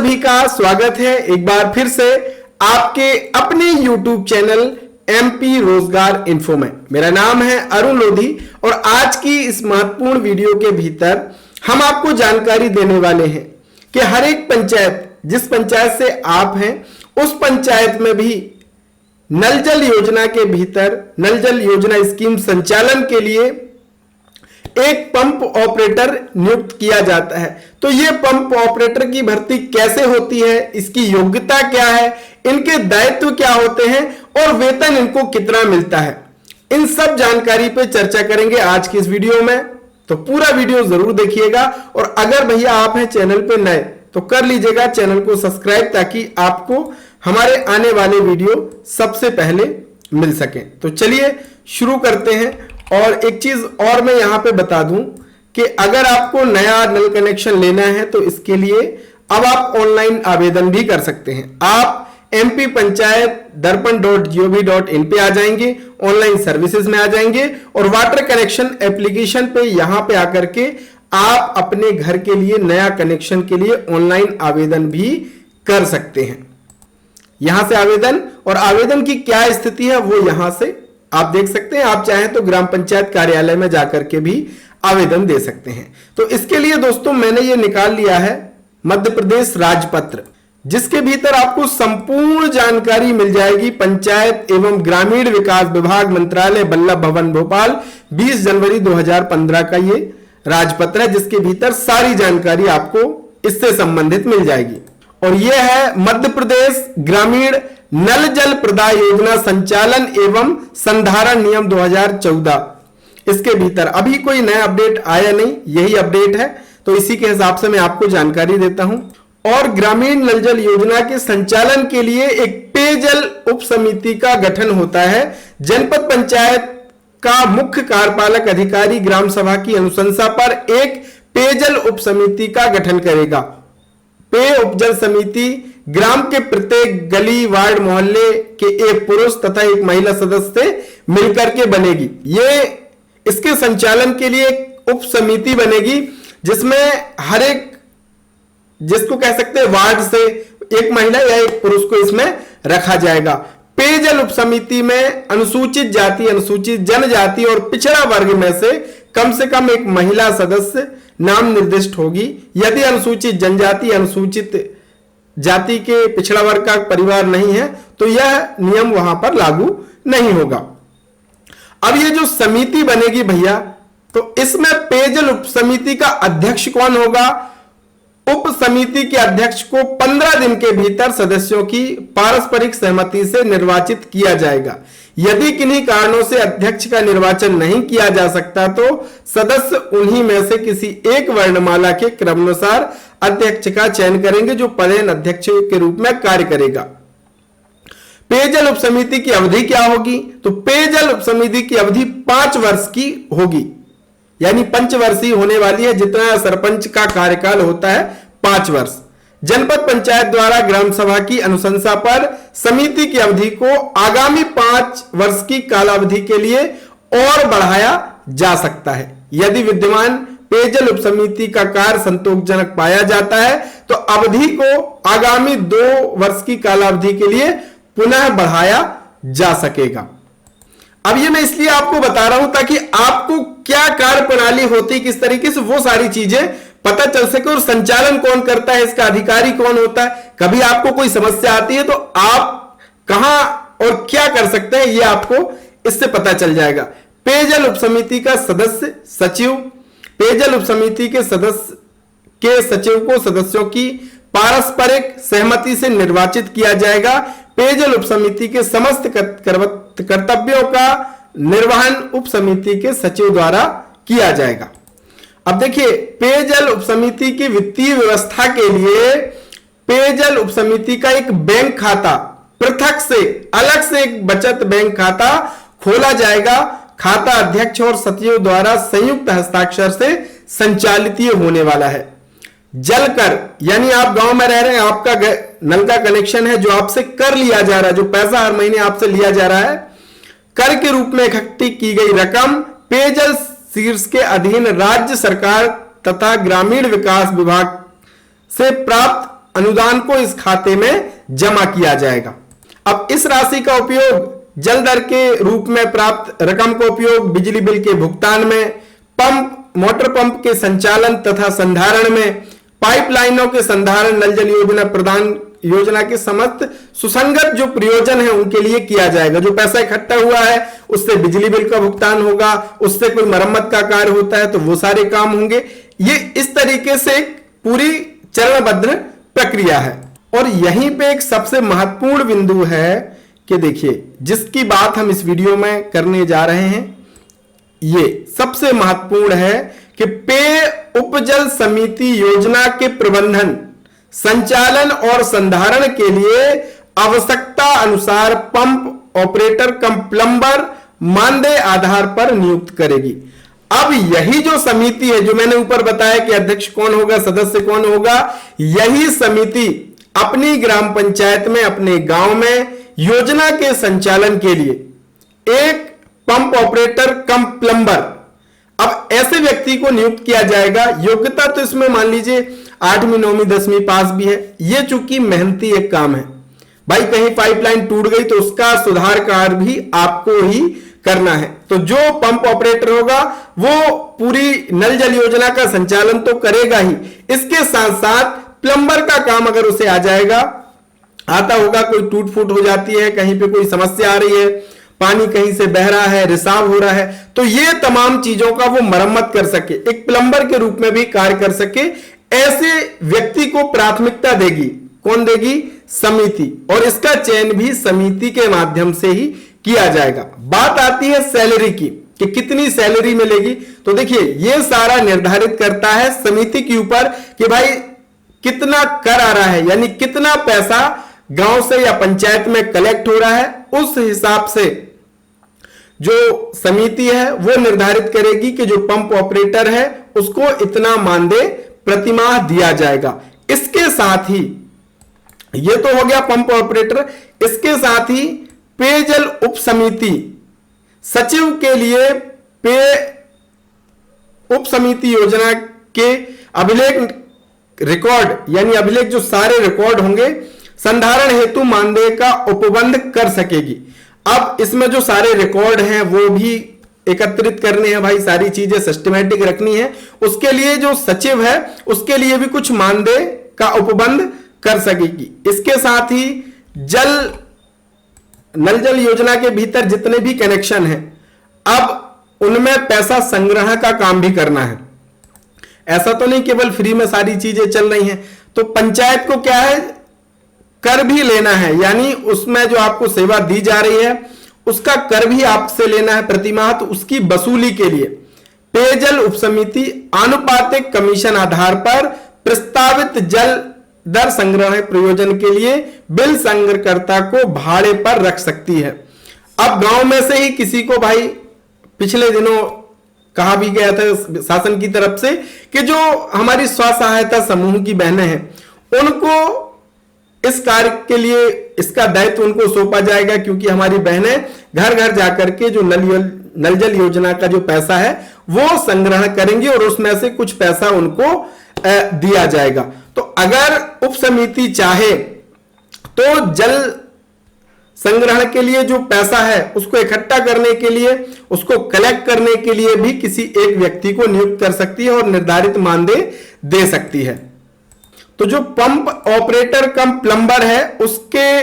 सभी का स्वागत है एक बार फिर से आपके अपने YouTube चैनल MP रोजगार इन्फो में। मेरा नाम है अरुण लोधी और आज की इस महत्वपूर्ण वीडियो के भीतर हम आपको जानकारी देने वाले हैं कि हर एक पंचायत, जिस पंचायत से आप हैं उस पंचायत में भी नल जल योजना के भीतर नल जल योजना स्कीम संचालन के लिए एक पंप ऑपरेटर नियुक्त किया जाता है। तो ये पंप ऑपरेटर की भर्ती कैसे होती है, इसकी योग्यता क्या है, इनके दायित्व क्या होते हैं और वेतन इनको कितना मिलता है, इन सब जानकारी पे चर्चा करेंगे आज की इस वीडियो में। तो पूरा वीडियो जरूर देखिएगा और अगर भैया आप हैं चैनल पे नए तो कर लीजिएगा चैनल को सब्सक्राइब, ताकि आपको हमारे आने वाले वीडियो सबसे पहले मिल सके। तो चलिए शुरू करते हैं। और एक चीज और मैं यहां पे बता दूं कि अगर आपको नया नल कनेक्शन लेना है तो इसके लिए अब आप ऑनलाइन आवेदन भी कर सकते हैं। आप MP पंचायत darpan.gov.in पे आ जाएंगे, ऑनलाइन सर्विसेज में आ जाएंगे और वाटर कनेक्शन एप्लीकेशन पे यहां पे आकर के आप अपने घर के लिए नया कनेक्शन के लिए ऑनलाइन आवेदन भी कर सकते हैं। यहां से आवेदन और आवेदन की क्या स्थिति है वो यहां से आप देख सकते हैं। आप चाहें तो ग्राम पंचायत कार्यालय में जाकर के भी आवेदन दे सकते हैं। तो इसके लिए दोस्तों मैंने ये निकाल लिया है मध्य प्रदेश राजपत्र, जिसके भीतर आपको संपूर्ण जानकारी मिल जाएगी। पंचायत एवं ग्रामीण विकास विभाग मंत्रालय वल्लभ भवन भोपाल 20 जनवरी 2015 का ये राजपत्र है, जिसके भीतर सारी जानकारी आपको इससे संबंधित मिल जाएगी। और यह है मध्य प्रदेश ग्रामीण नल जल प्रदाय योजना संचालन एवं संधारण नियम 2014। इसके भीतर अभी कोई नया अपडेट आया नहीं, यही अपडेट है, तो इसी के हिसाब से मैं आपको जानकारी देता हूं। और ग्रामीण नल जल योजना के संचालन के लिए एक पेयजल उप समिति का गठन होता है। जनपद पंचायत का मुख्य कार्यपालक अधिकारी ग्राम सभा की अनुशंसा पर एक पेयजल उप समिति का गठन करेगा। पेय उपजल समिति ग्राम के प्रत्येक गली, वार्ड, मोहल्ले के एक पुरुष तथा एक महिला सदस्य से मिलकर के बनेगी। ये इसके संचालन के लिए एक उप समिति बनेगी, जिसमें हर एक, जिसको कह सकते हैं वार्ड से एक महिला या एक पुरुष को इसमें रखा जाएगा। पेयजल उप समिति में अनुसूचित जाति, अनुसूचित जनजाति और पिछड़ा वर्ग में से कम एक महिला सदस्य नाम निर्दिष्ट होगी। यदि अनुसूचित जनजाति, अनुसूचित जाति के पिछड़ा वर्ग का परिवार नहीं है तो यह नियम वहां पर लागू नहीं होगा। अब ये जो समिति बनेगी भैया, तो इसमें पेयजल उप समिति का अध्यक्ष कौन होगा? उप समिति के अध्यक्ष को 15 दिन के भीतर सदस्यों की पारस्परिक सहमति से निर्वाचित किया जाएगा। यदि किन्हीं कारणों से अध्यक्ष का निर्वाचन नहीं किया जा सकता तो सदस्य उन्हीं में से किसी एक वर्णमाला के क्रमानुसार अध्यक्ष का चयन करेंगे, जो पदेन अध्यक्ष के रूप में कार्य करेगा। पेयजल उप समिति की अवधि क्या होगी? तो पेयजल उप समिति की अवधि 5 वर्ष की होगी, यानी पंचवर्षीय होने वाली है। जितना सरपंच का कार्यकाल होता है 5 वर्ष। जनपद पंचायत द्वारा ग्राम सभा की अनुशंसा पर समिति की अवधि को आगामी 5 वर्ष की कालावधि के लिए और बढ़ाया जा सकता है। यदि विद्यमान पेयजल उप समिति का कार्य संतोषजनक पाया जाता है तो अवधि को आगामी 2 वर्ष की कालावधि के लिए पुनः बढ़ाया जा सकेगा। अब ये मैं इसलिए आपको बता रहा हूं ताकि आपको क्या कार्य प्रणाली होती, किस तरीके से, वो सारी चीजें पता चल सके। और संचालन कौन करता है, इसका अधिकारी कौन होता है, कभी आपको कोई समस्या आती है तो आप कहां और क्या कर सकते हैं, ये आपको इससे पता चल जाएगा। पेयजल उप समिति का सदस्य सचिव, पेयजल उप समिति के सचिव को सदस्यों की पारस्परिक सहमति से निर्वाचित किया जाएगा। पेयजल उप समिति के समस्त कर्तव्यों का निर्वहन उप समिति के सचिव द्वारा किया जाएगा। अब देखिए, पेयजल उप समिति की वित्तीय व्यवस्था के लिए पेयजल उप समिति का एक बैंक खाता पृथक से, अलग से एक बचत बैंक खाता खोला जाएगा। खाता अध्यक्ष और सचिव द्वारा संयुक्त हस्ताक्षर से संचालित होने वाला है। जल कर, यानी आप गांव में रह रहे हैं, आपका नल का कनेक्शन है जो आपसे कर लिया जा रहा है, जो पैसा हर महीने आपसे लिया जा रहा है, कर के रूप में इकट्ठी की गई रकम पेयजल शीर्ष के अधीन राज्य सरकार तथा ग्रामीण विकास विभाग से प्राप्त अनुदान को इस खाते में जमा किया जाएगा। अब इस राशि का उपयोग जल दर के रूप में प्राप्त रकम का उपयोग बिजली बिल के भुगतान में, पंप मोटर पंप के संचालन तथा संधारण में, पाइपलाइनों के संधारण, नल जल योजना प्रदान योजना के समस्त सुसंगत जो प्रयोजन है उनके लिए किया जाएगा। जो पैसा इकट्ठा हुआ है उससे बिजली बिल का भुगतान होगा, उससे कोई मरम्मत का कार्य होता है तो वो सारे काम होंगे। ये इस तरीके से पूरी चरणबद्ध प्रक्रिया है। और यहीं पे एक सबसे महत्वपूर्ण बिंदु है कि देखिए, जिसकी बात हम इस वीडियो में करने जा रहे हैं, ये सबसे महत्वपूर्ण है कि पेय उपजल समिति योजना के प्रबंधन, संचालन और संधारण के लिए आवश्यकता अनुसार पंप ऑपरेटर कम प्लम्बर मानदेय आधार पर नियुक्त करेगी। अब यही जो समिति है, जो मैंने ऊपर बताया कि अध्यक्ष कौन होगा, सदस्य कौन होगा, यही समिति अपनी ग्राम पंचायत में, अपने गांव में योजना के संचालन के लिए एक पंप ऑपरेटर कम प्लम्बर, अब ऐसे व्यक्ति को नियुक्त किया जाएगा। योग्यता तो इसमें मान लीजिए 8वीं 9वीं 10वीं पास भी है। ये चूंकि मेहनती एक काम है भाई, कहीं पाइपलाइन टूट गई तो उसका सुधार कार्य भी आपको ही करना है। तो जो पंप ऑपरेटर होगा वो पूरी नल जल योजना का संचालन तो करेगा ही, इसके साथ साथ प्लम्बर का काम अगर उसे आता होगा, कोई टूट फूट हो जाती है, कहीं पे कोई समस्या आ रही है, पानी कहीं से बह रहा है, रिसाव हो रहा है, तो ये तमाम चीजों का वो मरम्मत कर सके, एक प्लम्बर के रूप में भी कार्य कर सके, ऐसे व्यक्ति को प्राथमिकता देगी। कौन देगी? समिति। और इसका चयन भी समिति के माध्यम से ही किया जाएगा। बात आती है सैलरी की कि कितनी सैलरी मिलेगी। तो देखिए, ये सारा निर्धारित करता है समिति के ऊपर कि भाई कितना कर आ रहा है, यानी कितना पैसा गांव से या पंचायत में कलेक्ट हो रहा है। उस हिसाब से जो समिति है वो निर्धारित करेगी कि जो पंप ऑपरेटर है उसको इतना मानदेय प्रतिमाह दिया जाएगा। इसके साथ ही, ये तो हो गया पंप ऑपरेटर, इसके साथ ही पेयजल उप समिति सचिव के लिए पेय उप समिति योजना के अभिलेख रिकॉर्ड, यानी अभिलेख जो सारे रिकॉर्ड होंगे, संधारण हेतु मानदेय का उपबंध कर सकेगी। अब इसमें जो सारे रिकॉर्ड हैं वो भी एकत्रित करने हैं भाई, सारी चीजें सिस्टमैटिक रखनी है। उसके लिए जो सचिव है उसके लिए भी कुछ मानदेय का उपबंध कर सकेगी। इसके साथ ही नल जल योजना के भीतर जितने भी कनेक्शन हैं, अब उनमें पैसा संग्रह का काम भी करना है। ऐसा तो नहीं केवल फ्री में सारी चीजें चल रही हैं, तो पंचायत को क्या है, कर भी लेना है, यानी उसमें जो आपको सेवा दी जा रही है उसका कर भी आपसे लेना है प्रतिमाह। तो उसकी वसूली के लिए पेयजल उपसमिति आनुपातिक कमीशन आधार पर प्रस्तावित जल दर संग्रह प्रयोजन के लिए बिल संग्रहकर्ता को भाड़े पर रख सकती है। अब गांव में से ही किसी को भाई, पिछले दिनों कहा भी गया था शासन की तरफ से कि जो हमारी स्व सहायता समूह की बहनें हैं उनको इस कार्य के लिए इसका दायित्व उनको सौंपा जाएगा, क्योंकि हमारी बहनें घर घर जाकर के जो नल जल योजना का जो पैसा है वो संग्रह करेंगे और उसमें से कुछ पैसा उनको दिया जाएगा। तो अगर उप समिति चाहे तो जल संग्रहण के लिए जो पैसा है उसको इकट्ठा करने के लिए, उसको कलेक्ट करने के लिए भी किसी एक व्यक्ति को नियुक्त कर सकती है और निर्धारित मानदेय दे सकती है। तो जो पंप ऑपरेटर कम प्लम्बर है उसके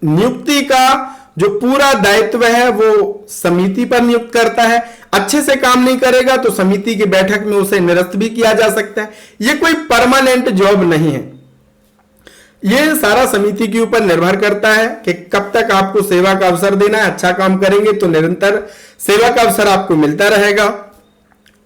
नियुक्ति का जो पूरा दायित्व है वो समिति पर नियुक्त करता है। अच्छे से काम नहीं करेगा तो समिति की बैठक में उसे निरस्त भी किया जा सकता है। ये कोई परमानेंट जॉब नहीं है, ये सारा समिति के ऊपर निर्भर करता है कि कब तक आपको सेवा का अवसर देना है। अच्छा काम करेंगे तो निरंतर सेवा का अवसर आपको मिलता रहेगा,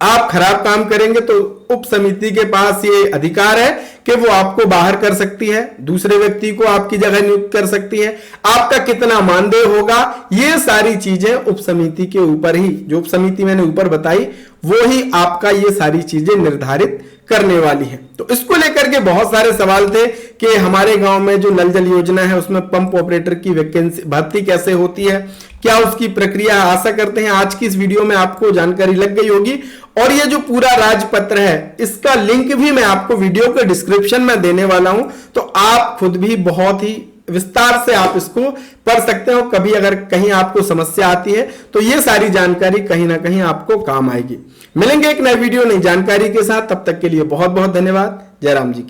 आप खराब काम करेंगे तो उप समिति के पास ये अधिकार है कि वो आपको बाहर कर सकती है, दूसरे व्यक्ति को आपकी जगह नियुक्त कर सकती है। आपका कितना मानदेय होगा, ये सारी चीजें उप समिति के ऊपर ही, जो उप समिति मैंने ऊपर बताई वो ही आपका ये सारी चीजें निर्धारित करने वाली है। तो इसको लेकर के बहुत सारे सवाल थे कि हमारे गांव में जो नल जल योजना है उसमें पंप ऑपरेटर की वैकेंसी भर्ती कैसे होती है, क्या उसकी प्रक्रिया, आशा करते हैं आज की इस वीडियो में आपको जानकारी लग गई होगी। और ये जो पूरा राजपत्र है इसका लिंक भी मैं आपको वीडियो के डिस्क्रिप्शन में देने वाला हूं, तो आप खुद भी बहुत ही विस्तार से आप इसको पढ़ सकते हो। कभी अगर कहीं आपको समस्या आती है तो ये सारी जानकारी कहीं ना कहीं आपको काम आएगी। मिलेंगे एक नए वीडियो नई जानकारी के साथ, तब तक के लिए बहुत बहुत धन्यवाद। जय राम जी की।